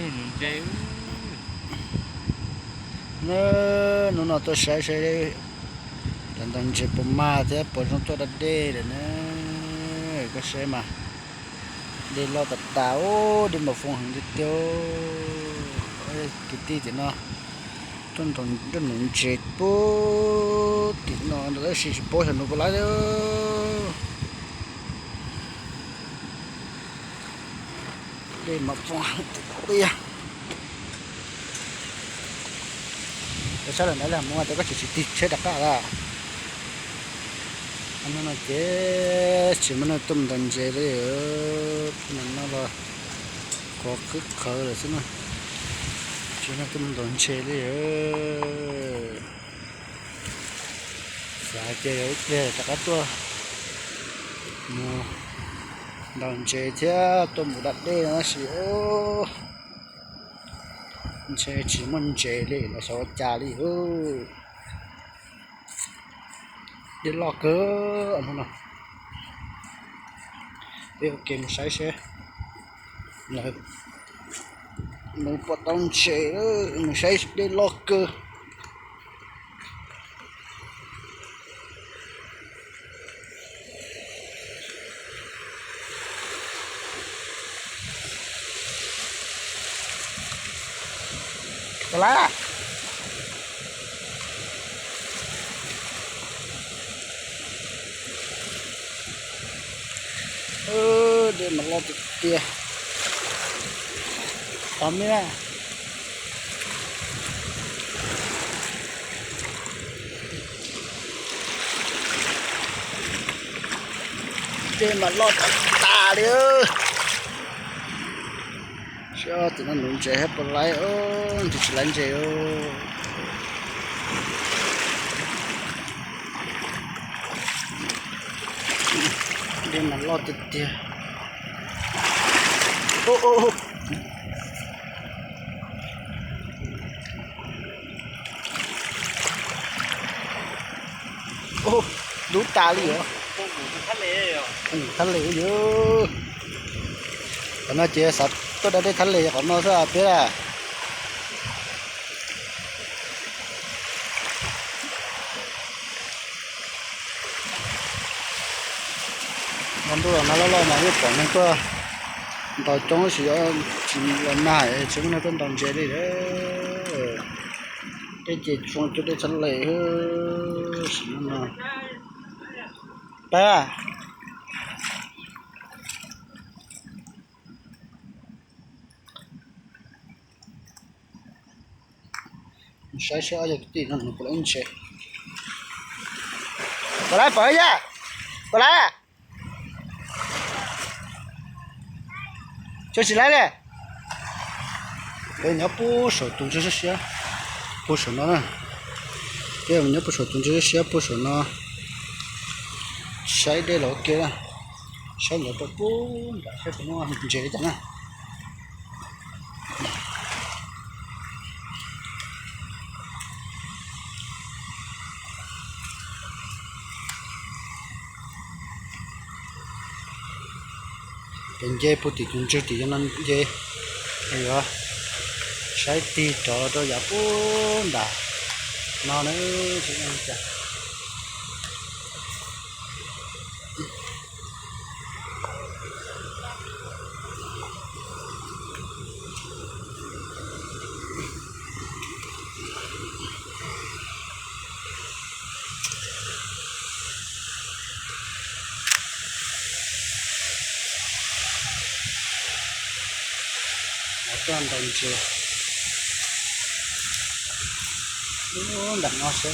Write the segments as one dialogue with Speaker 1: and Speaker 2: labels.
Speaker 1: thì chơi
Speaker 2: nó tôi sẽ lần lần chỉ bơm ma thế bơm trong tôi đã đê rồi nè có xe mà đi lo tập táo đi mà phong hàng đi tiêu cái tí thì nó tuần tuần tuần nung chết bố thì nó đã xí bố thành nó có lại đâu đi mà phong hàng đi à cái sao lần đấy là mua tôi có chỉ chơi đặc cả là anh nó chế chỉ mà nó tôm đàn chế đấy ở nó là có cứ khờ rồi chứ nó chỉ nó tôm đàn chế đấy ở giá chế ở đây tất cả mua đàn chế thế tôm một đặt đây nó xíu chế chỉ muốn chế đấy là sao trả đi ơi đi lo cơ anh nó để kiếm sai xe là mình bắt đầu chế mình sai đi lo cơ lá để mà lo tiền tóm nhá để mà lo tà đi ơi cho tụi nó nung chế hết một lại thì chỉ lấy chế để mà lo tiền đủ tà đi hả? Thắt lệ dữ. Nó chia sạch tôi đã đi thắt lệ còn nó sao biết à? Con tôi là nó lo mà biết còn nó cơ. Tao trông chỉ là nãy chúng nó cũng đồng chế đi đấy. Cái chị xuống cho đi thắt lệ mà. Ba. Sai sai ở cái nó cũng lên xe. Bỏ ra. Bỏ lại. Cho chị lại đi. Cái nhớ bố sổ tung cho xe. Bố sổ nó nè. Cái nhớ bố sổ tung cho xe bố sổ nó. Sai đây là ok đó. Sai nhớ bố đã sai nó hình chế chẳng à. Cái dây bút thì cũng chưa thì cho nên dây này rồi sai thì cho giả bún đã nó nữa chỉ ăn chả toàn đồng chưa đặt nó xem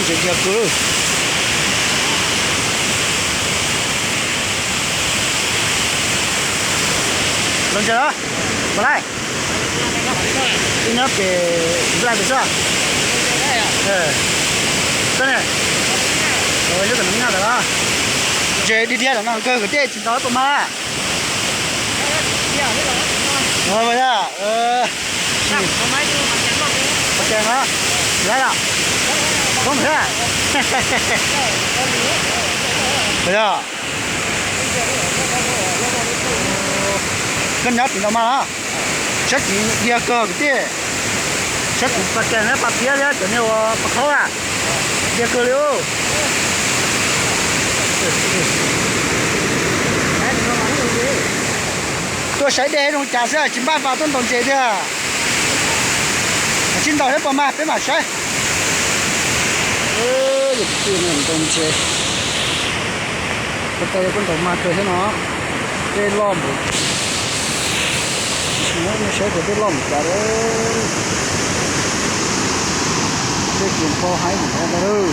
Speaker 2: jadi aku lần chưa vào đây đi nhấp về lại được chưa cái này rồi cái tấm nhau đó chơi đi theo là nó cơ cái tê chỉ nói của ma rồi vậy à chèn đó lấy rồi không thế à bây giờ cân nhắc thì nó mà chắc chỉ bia cơ cái gì chắc cũng phải chèn nó bạc bia đấy cho nên bạc khó à bia cơ liệu tôi sẽ để trong trà sữa chỉ ba vào tuần tổng chế thôi chín đầu hết bao mà cái mà sai được tiền mình tổng chế cái con tổng mà cười thế nó cái lom nó sẽ có cái lom cả đấy cái chuyện kho hái của nó đâu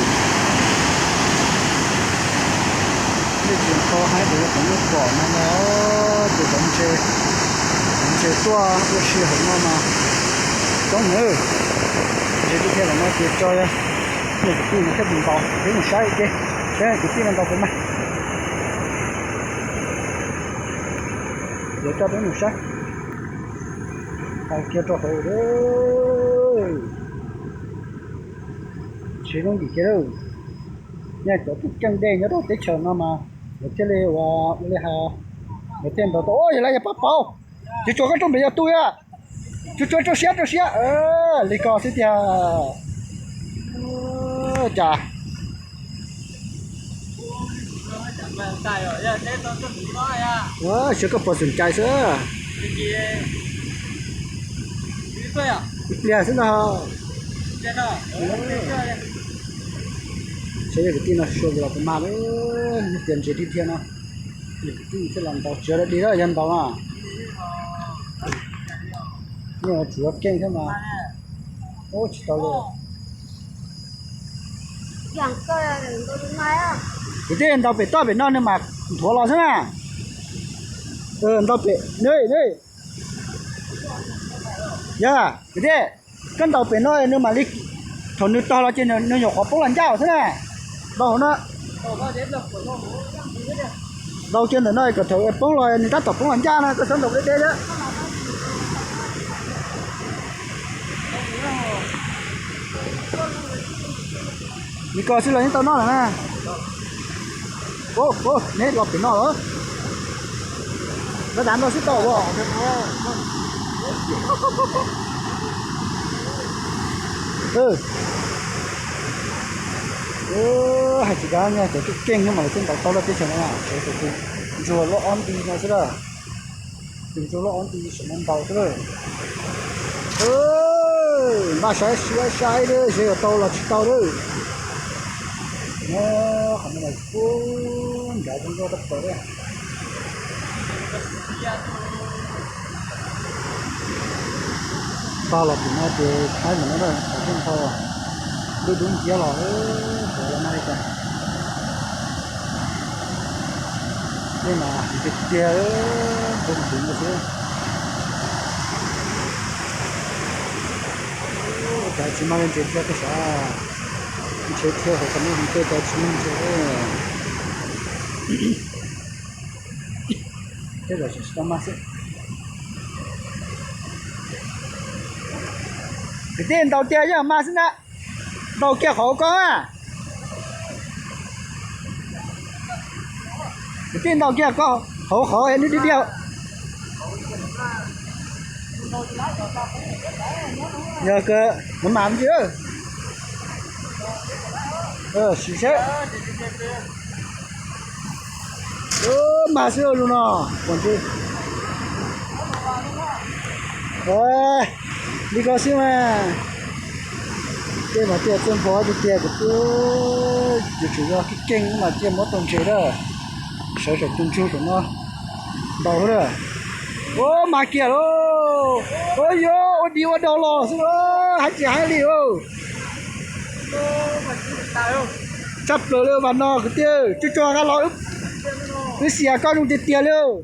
Speaker 2: cái chuyện kho hái của nó cũng bỏ nó từ tổng chế toa nó sẽ hỏng nó mà giống nữa thì tiếp theo là nó sẽ cho mình cái tiền nó sẽ bình bảo thế mình sai ok thế cái tiền nó đâu phải mà để cho đến một sai thằng kia cho hồi đấy chỉ không gì kia đâu nha chỗ cái chân đen nó đâu tới chờ nó mà để chơi leo và leo hà để tiền đó ôi vậy là giờ bắt bao chỉ cho cái trong bây giờ tôi à cho xé lý co thế kia chà sẽ có phần trái sữa ít thế nào sẽ cái tin là số là cái mà đấy tiền chỉ đi thiên nào cái tin sẽ làm tàu chờ đi đó dân tàu à nhưng mà chủ yếu kênh thôi mà ô chỉ tàu rồi
Speaker 1: chẳng cơ là đừng có đứng ngay á
Speaker 2: cái tiền tàu bị to bị non nhưng mà thua lo thế nào tàu bị nơi dạ cái gì con tàu bị non nhưng mà đi thằng nước to là trên nó nhỏ khó bốc lần chảo thế này đâu nó đâu trên nơi có thằng bốc rồi người ta tập bốc lần chảo này có sống được đấy đó đi coi xin lỗi tao nói là nè ô nè lọt cái nó đó nó đánh nó xích tàu bỏ hai chị gái nha cái kênh nhưng mà trên tàu là cái chuyện nào cái rồi nó on đi nó sẽ là rồi nó on đi sẽ lên tàu thế rồi mà sai đấy giờ tàu là tàu đấy nó không phải cuốn đã chúng tôi bắt đầu đấy tàu là nó thì thấy mình nó rồi không thôi đúng kia là để làm này cả nhưng mà cái kia không đúng được chứ cái chỉ mang đến cái sao chế theo họ cũng không tới chín thế là chỉ mà sẽ cái tiền đầu tiên chứ mà xin ạ đầu kia khó có à cái tiền đầu kia có khó em đi điều giờ cơ nó làm chứ xí xếp mà xưa luôn à còn gì đi coi xíu mà cái mà tiền chân phó thì tiền của tôi chủ yếu cái kênh mà tiền mất tổng chế đó sợ chung chung của nó đầu đó mà kia đó ôi yo đi vào đầu lò xíu hai chị hai liều chấp rồi vào nó cái tiêu cho nó lỗi cái xìa con dùng tiền luôn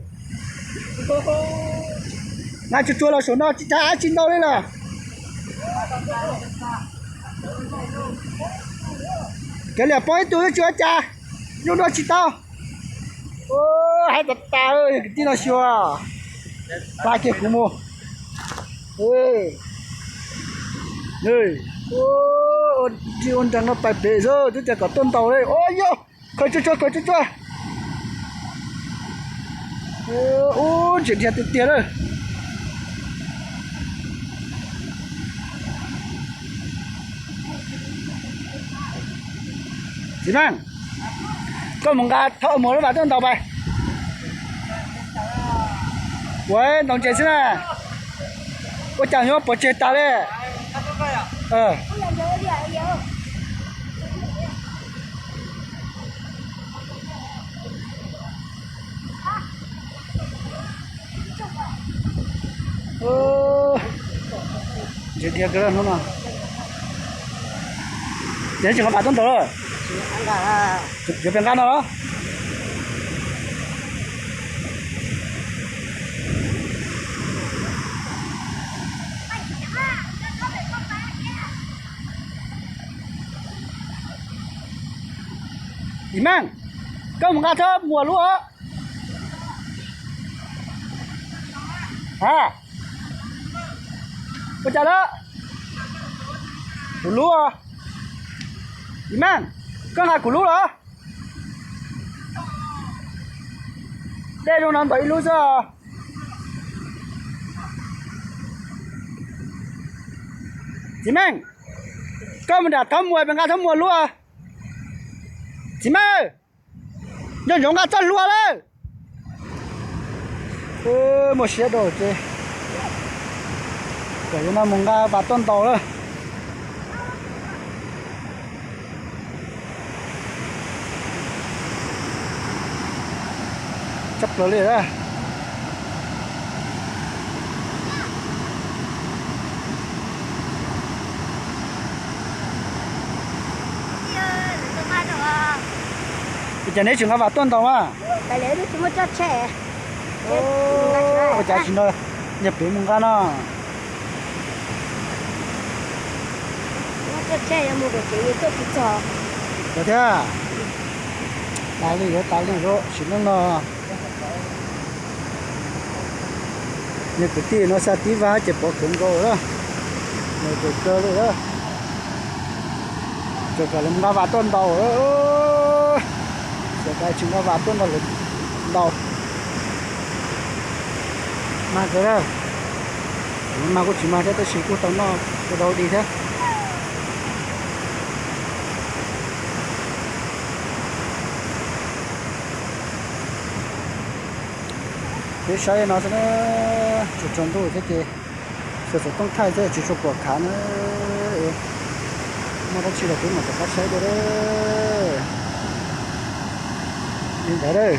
Speaker 2: ngay cho là số nó chỉ trả chín đâu đấy là cái là bói tôi chưa trả nhưng nó chỉ tao hai bật ta ơi cái tí nó xua ta kia cũng mua Đây. Ô, chị ôn chẳng nó phải bể rồi, chứ có tôn tàu đây. Ôi yo, khởi cho. Ô, chuyện thiệt tiền rồi. Chị mang. Có một gà thợ một nó vào tôn tàu bay.喂，农姐是呢？我讲要不接打嘞。
Speaker 1: 我有。
Speaker 2: Jadi dia gerak mana? Jadi cuma patun tu.
Speaker 1: Enggak.
Speaker 2: Jepang kan lo? Imang, kau mengata mua lu ah? Ha? Kau cakap? Dulu ah? Imang, kau nggak dulu lah? Đây luôn nằm bậy luôn sao? Imang, kau mình đã thăm mua bên thăm mua luôn à? Chị mơ nhân giống ngã chân luôn đấy một xe đồ chứ để cho nó mùng ra và tôn tàu đó chấp lửa liền đó bây giờ chúng ta vào tuần tàu à?
Speaker 1: Tại lẽ chúng ta cho trẻ.
Speaker 2: Ôi, chả xin đâu, nhập biển mùng gan à?
Speaker 1: Cho trẻ mua cái gì tôi cũng cho.
Speaker 2: Được thế à? Tali đó, xin nó. Nhập cái tiền nó sa tí vá chỉ bỏ cứng cô đó, này cái cơ rồi đó, cho cả chúng ta vào tuần tàu đó. Giờ đây chúng ta vào tuần tàu đầu mà cái đó mà có chỉ mà thế tôi chỉ có tao nó cái đâu đi thế cái sai nó sẽ chủ trương tôi thế kì sử dụng công khai thế chỉ số của khá nữa mà nó chỉ là cái mà có sai đấy đi đấy đây